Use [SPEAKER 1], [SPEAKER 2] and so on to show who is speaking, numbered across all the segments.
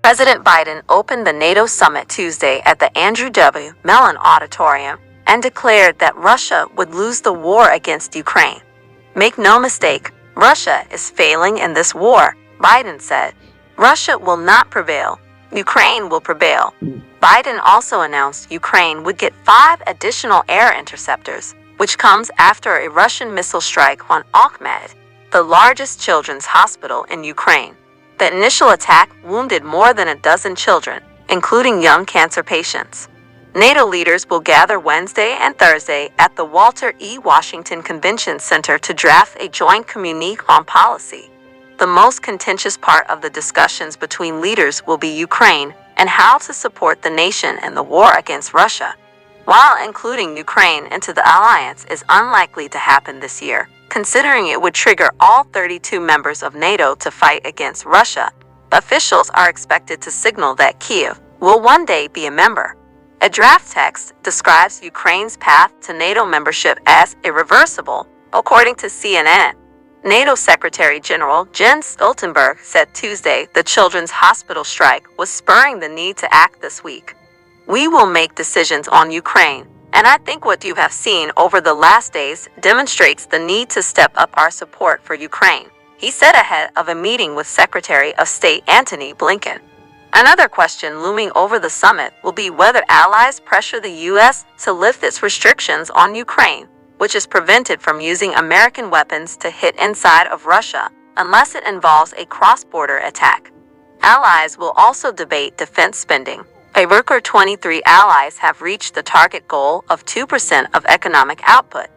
[SPEAKER 1] President Biden opened the NATO summit Tuesday at the Andrew W. Mellon Auditorium and declared that Russia would lose the war against Ukraine. Make no mistake, Russia is failing in this war, Biden said. Russia will not prevail. Ukraine will prevail. Biden also announced Ukraine would get 5 additional air interceptors, which comes after a Russian missile strike on Akhmed, the largest children's hospital in Ukraine. The initial attack wounded more than a dozen children, including young cancer patients. NATO leaders will gather Wednesday and Thursday at the Walter E. Washington Convention Center to draft a joint communique on policy. The most contentious part of the discussions between leaders will be Ukraine and how to support the nation in the war against Russia. While including Ukraine into the alliance is unlikely to happen this year, considering it would trigger all 32 members of NATO to fight against Russia, officials are expected to signal that Kyiv will one day be a member. A draft text describes Ukraine's path to NATO membership as irreversible, according to CNN. NATO Secretary General Jens Stoltenberg said Tuesday the children's hospital strike was spurring the need to act this week. We will make decisions on Ukraine, and I think what you have seen over the last days demonstrates the need to step up our support for Ukraine, he said ahead of a meeting with Secretary of State Antony Blinken. Another question looming over the summit will be whether allies pressure the U.S. to lift its restrictions on Ukraine, which is prevented from using American weapons to hit inside of Russia unless it involves a cross-border attack. Allies will also debate defense spending. A record 23 allies have reached the target goal of 2% of economic output.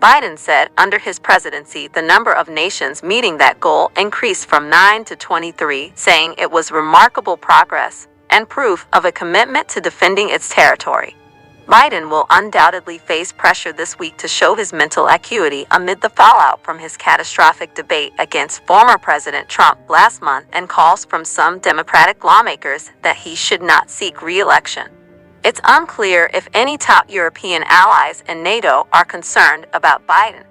[SPEAKER 1] Biden said under his presidency the number of nations meeting that goal increased from 9 to 23, saying it was remarkable progress and proof of a commitment to defending its territory. Biden will undoubtedly face pressure this week to show his mental acuity amid the fallout from his catastrophic debate against former President Trump last month and calls from some Democratic lawmakers that he should not seek re-election. It's unclear if any top European allies in NATO are concerned about Biden.